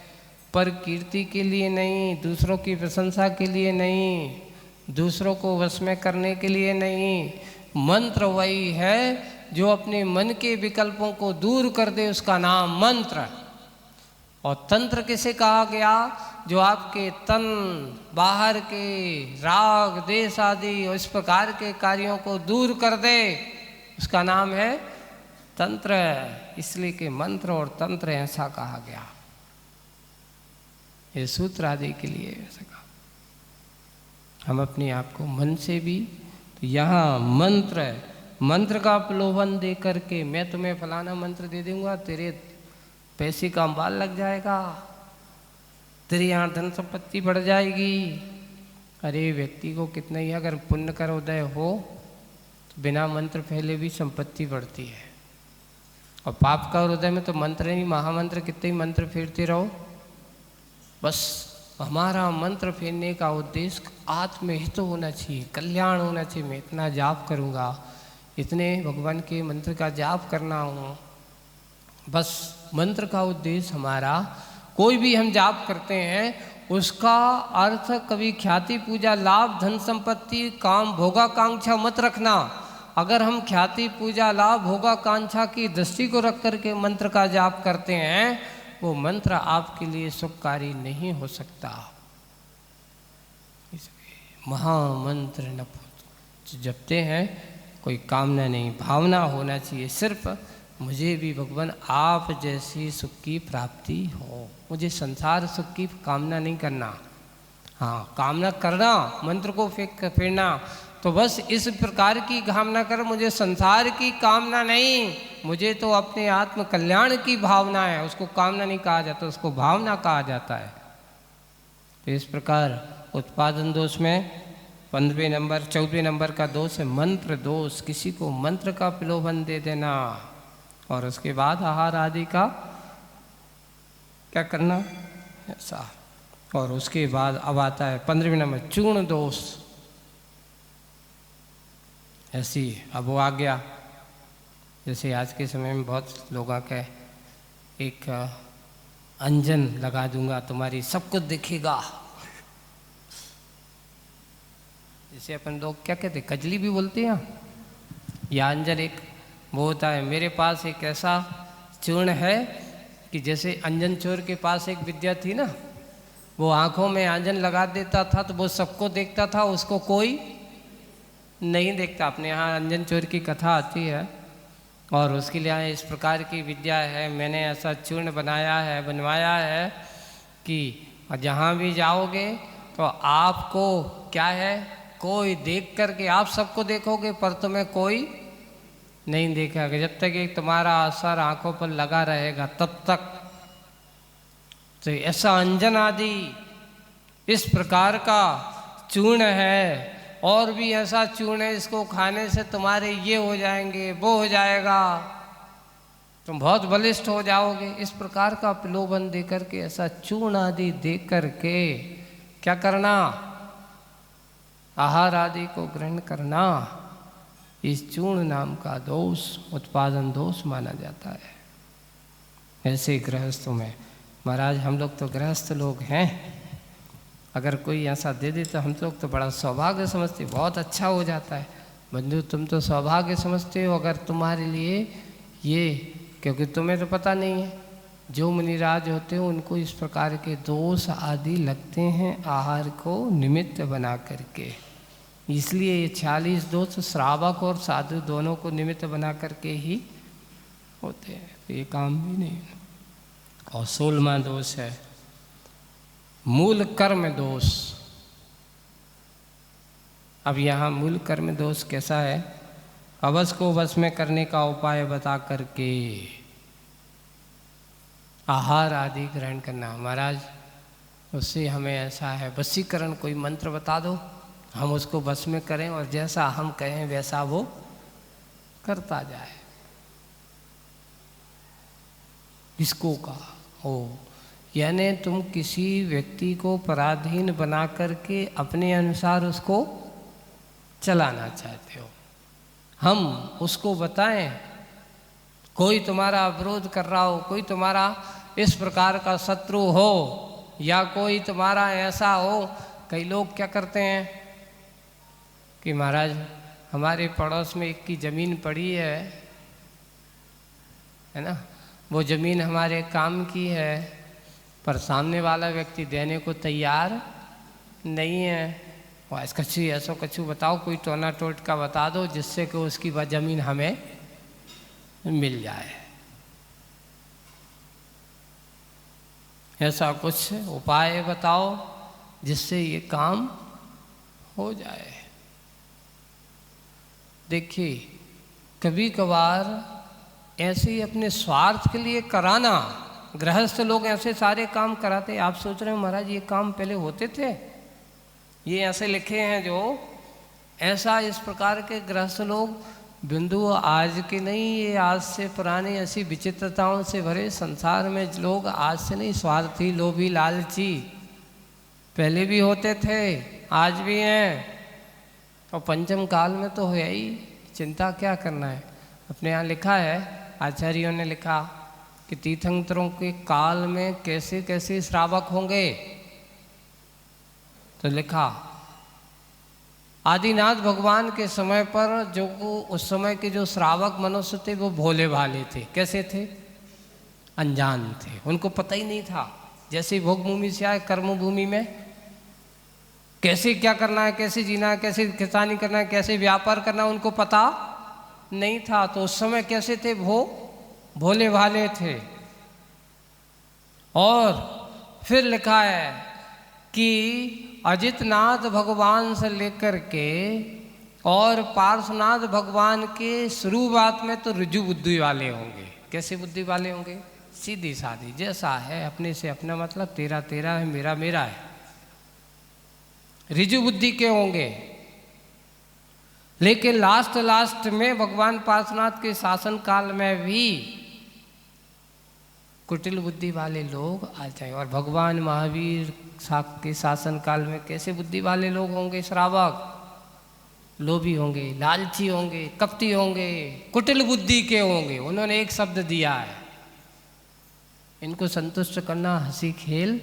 [SPEAKER 1] पर कीर्ति के लिए नहीं, दूसरों की प्रशंसा के लिए नहीं, दूसरों को वश में करने के लिए नहीं। मंत्र वही है जो अपने मन के विकल्पों को दूर कर दे, उसका नाम मंत्र। और तंत्र किसे कहा गया? जो आपके तन बाहर के राग देश आदि और इस प्रकार के कार्यों को दूर कर दे, उसका नाम है तंत्र। इसलिए कि मंत्र और तंत्र ऐसा कहा गया, ये सूत्र आदि के लिए ऐसा कहा। हम अपने आप को मन से भी, तो यहाँ मंत्र का प्रलोभन दे करके मैं तुम्हें फलाना मंत्र दे दूंगा, तेरे पैसे का अंबाल लग जाएगा, तेरी यहाँ धन संपत्ति बढ़ जाएगी। अरे व्यक्ति को कितना ही अगर पुण्य कर उदय हो तो बिना मंत्र फैले भी संपत्ति बढ़ती है, और पाप का हृदय में तो मंत्र नहीं, महामंत्र कितने ही मंत्र फेरते रहो। बस हमारा मंत्र फेरने का उद्देश्य आत्महित होना चाहिए, कल्याण होना चाहिए। मैं इतना जाप करूँगा, इतने भगवान के मंत्र का जाप करना हो, बस मंत्र का उद्देश्य हमारा। कोई भी हम जाप करते हैं उसका अर्थ कभी ख्याति पूजा लाभ धन संपत्ति काम भोगाकांक्षा मत रखना। अगर हम ख्याति पूजा लाभ भोगाकांक्षा की दृष्टि को रख करके मंत्र का जाप करते हैं, वो मंत्र आपके लिए सुखकारी नहीं हो सकता। इसलिए महामंत्र न जपते हैं, कोई कामना नहीं, भावना होना चाहिए सिर्फ मुझे भी भगवान आप जैसी सुख की प्राप्ति हो, मुझे संसार सुख की कामना नहीं करना। हाँ, कामना करना मंत्र को फेरना, तो बस इस प्रकार की कामना कर, मुझे संसार की कामना नहीं, मुझे तो अपने आत्म कल्याण की भावना है। उसको कामना नहीं कहा जाता, उसको भावना कहा जाता है। तो इस प्रकार उत्पादन दोष में 15वें नंबर 14वें नंबर का दोष है मंत्र दोष। किसी को मंत्र का प्रलोभन दे देना, और उसके बाद आहार आदि का क्या करना ऐसा। और उसके बाद अब आता है 15वें नंबर चूर्ण दोष। ऐसी अब वो आ गया, जैसे आज के समय में बहुत लोगों के एक अंजन लगा दूंगा तुम्हारी सब कुछ दिखेगा, जैसे अपन लोग क्या कहते हैं, कजली भी बोलते हैं, या अंजन एक वो होता है। मेरे पास एक ऐसा चूर्ण है कि जैसे अंजन चोर के पास एक विद्या थी ना, वो आंखों में अंजन लगा देता था तो वो सबको देखता था, उसको कोई नहीं देखता। अपने यहाँ अंजन चोर की कथा आती है, और उसके लिए इस प्रकार की विद्या है, मैंने ऐसा चूर्ण बनवाया है कि जहाँ भी जाओगे तो आपको क्या है, कोई देख करके आप सबको देखोगे पर तुम्हें कोई नहीं देखेगा। जब तक एक तुम्हारा असर आंखों पर लगा रहेगा तब तक। तो ऐसा अंजन आदि इस प्रकार का चूर्ण है, और भी ऐसा चूर्ण है इसको खाने से तुम्हारे ये हो जाएंगे, वो हो जाएगा, तुम बहुत बलिष्ठ हो जाओगे। इस प्रकार का प्रलोभन दे करके, ऐसा चूर्ण आदि दे करके क्या करना, आहार आदि को ग्रहण करना, इस चूर्ण नाम का दोष उत्पादन दोष माना जाता है। ऐसे गृहस्थों में, महाराज हम लोग तो गृहस्थ लोग हैं, अगर कोई ऐसा दे दे तो हम लोग तो बड़ा सौभाग्य समझते, बहुत अच्छा हो जाता है। बंधु तुम तो सौभाग्य समझते हो अगर तुम्हारे लिए ये, क्योंकि तुम्हें तो पता नहीं है, जो मुनिराज होते हैं उनको इस प्रकार के दोष आदि लगते हैं आहार को निमित्त बना करके। इसलिए ये 46 दोष श्रावक और साधु दोनों को निमित्त बना करके ही होते हैं, तो ये काम भी नहीं। और 16वां दोष है मूल कर्म दोष। अब यहाँ मूल कर्म दोष कैसा है? अवस को वश में करने का उपाय बता करके आहार आदि ग्रहण करना। महाराज उससे हमें ऐसा है, वशीकरण कोई मंत्र बता दो, हम उसको वश में करें और जैसा हम कहें वैसा वो करता जाए। इसको कहा हो, यानी तुम किसी व्यक्ति को पराधीन बना करके अपने अनुसार उसको चलाना चाहते हो। हम उसको बताएं, कोई तुम्हारा विरोध कर रहा हो, कोई तुम्हारा इस प्रकार का शत्रु हो, या कोई तुम्हारा ऐसा हो। कई लोग क्या करते हैं कि महाराज हमारे पड़ोस में एक की ज़मीन पड़ी है ना, वो ज़मीन हमारे काम की है, पर सामने वाला व्यक्ति देने को तैयार नहीं है। और ऐसा कछु ऐसा कछु बताओ, कोई टोना टोटका बता दो जिससे कि उसकी वह ज़मीन हमें मिल जाए। ऐसा कुछ उपाय बताओ जिससे ये काम हो जाए। देखिए कभी कभार ऐसे ही अपने स्वार्थ के लिए कराना, गृहस्थ लोग ऐसे सारे काम कराते। आप सोच रहे हो महाराज ये काम पहले होते थे, ये ऐसे लिखे हैं जो ऐसा, इस प्रकार के गृहस्थ लोग बिंदु आज के नहीं, ये आज से पुराने ऐसी विचित्रताओं से भरे संसार में लोग आज से नहीं, स्वार्थी लोभी लालची पहले भी होते थे, आज भी हैं, और पंचम काल में तो है ही। चिंता क्या करना है। अपने यहाँ लिखा है, आचार्यों ने लिखा कि तीर्थंकरों के काल में कैसे कैसे श्रावक होंगे। तो लिखा आदिनाथ भगवान के समय पर जो उस समय के जो श्रावक मनुष्य थे वो भोले भाले थे। कैसे थे? अनजान थे, उनको पता ही नहीं था। जैसे भोग भूमि से आए कर्म भूमि में कैसे क्या करना है, कैसे जीना है, कैसे किसानी करना है, कैसे व्यापार करना है, उनको पता नहीं था। तो उस समय कैसे थे? वो भोले भाले थे। और फिर लिखा है कि अजितनाथ भगवान से लेकर के और पार्श्वनाथ भगवान के शुरुआत में तो ऋजु बुद्धि वाले होंगे। कैसे बुद्धि वाले होंगे? सीधी सादी, जैसा है अपने से अपना मतलब, तेरा तेरा है, मेरा मेरा है, ऋजु बुद्धि के होंगे। लेकिन लास्ट में भगवान पार्श्वनाथ के शासन काल में भी कुटिल बुद्धि वाले लोग आ जाए। और भगवान महावीर के शासन काल में कैसे बुद्धि वाले लोग होंगे? श्रावक, लोभी होंगे, लालची होंगे, कपटी होंगे, कुटिल बुद्धि के होंगे। उन्होंने एक शब्द दिया है, इनको संतुष्ट करना हंसी खेल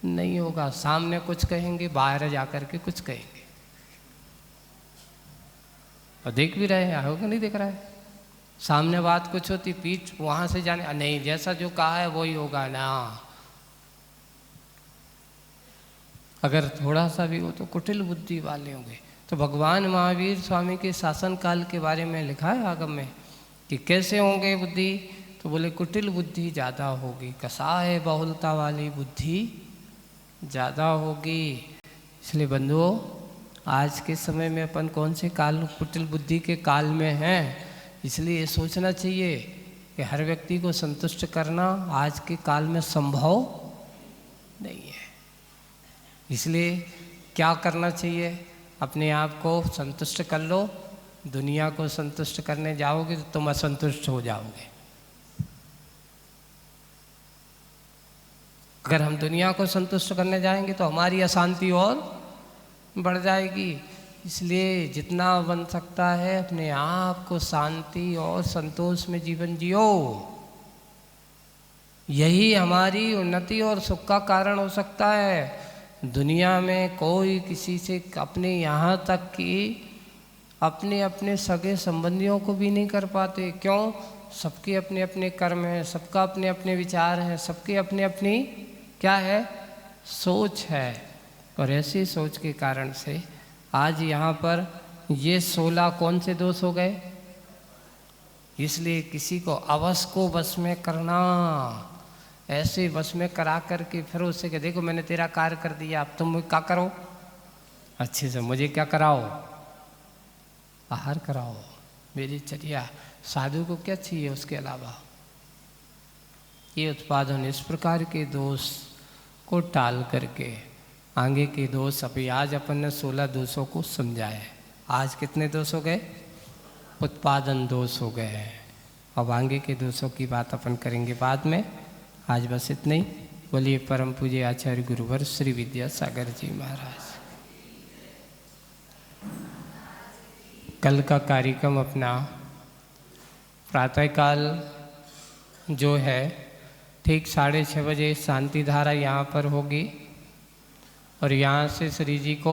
[SPEAKER 1] नहीं होगा। सामने कुछ कहेंगे, बाहर जाकर के कुछ कहेंगे। और देख भी रहे हैं, होगा नहीं देख रहा है? सामने बात कुछ होती, पीठ वहां से जाने, नहीं जैसा जो कहा है वही होगा ना। अगर थोड़ा सा भी हो तो कुटिल बुद्धि वाले होंगे। तो भगवान महावीर स्वामी के शासन काल के बारे में लिखा है आगम में कि कैसे होंगे बुद्धि। तो बोले कुटिल बुद्धि ज़्यादा होगी, कसाय बहुलता वाली बुद्धि ज़्यादा होगी। इसलिए बंधुओं, आज के समय में अपन कौन से काल, कुटिल बुद्धि के काल में हैं। इसलिए ये सोचना चाहिए कि हर व्यक्ति को संतुष्ट करना आज के काल में संभव नहीं है। इसलिए क्या करना चाहिए? अपने आप को संतुष्ट कर लो। दुनिया को संतुष्ट करने जाओगे तो तुम असंतुष्ट हो जाओगे। अगर हम दुनिया को संतुष्ट करने जाएंगे तो हमारी अशांति और बढ़ जाएगी। इसलिए जितना बन सकता है अपने आप को शांति और संतोष में जीवन जियो। यही हमारी उन्नति और सुख का कारण हो सकता है। दुनिया में कोई किसी से, अपने यहाँ तक कि अपने अपने सगे संबंधियों को भी नहीं कर पाते। क्यों? सबके अपने अपने कर्म हैं, सबका अपने अपने विचार हैं, सबके अपने अपनी क्या है? सोच है। और ऐसी सोच के कारण से आज यहाँ पर ये 16 कौन से दोष हो गए? इसलिए किसी को अवश्य को बस में करना, ऐसे बस में करा करके फिर उससे कह देखो मैंने तेरा कार्य कर दिया, अब तुम क्या करो, अच्छे से मुझे क्या कराओ, आहार कराओ, मेरी चर्या। साधु को क्या चाहिए उसके अलावा? ये उत्पादन इस प्रकार के दोष को टाल करके आगे के दोष, अभी आज अपन ने 16 दोषों को समझाया है। आज कितने दोष हो गए? उत्पादन दोष हो गए हैं। अब आगे के दोषों की बात अपन करेंगे बाद में। आज बस इतने ही। बोलिए परम पूज्य आचार्य गुरुवर श्री विद्यासागर जी महाराज। कल का कार्यक्रम अपना प्रातःकाल जो है ठीक 6:30 बजे शांति धारा यहाँ पर होगी और यहाँ से श्री जी को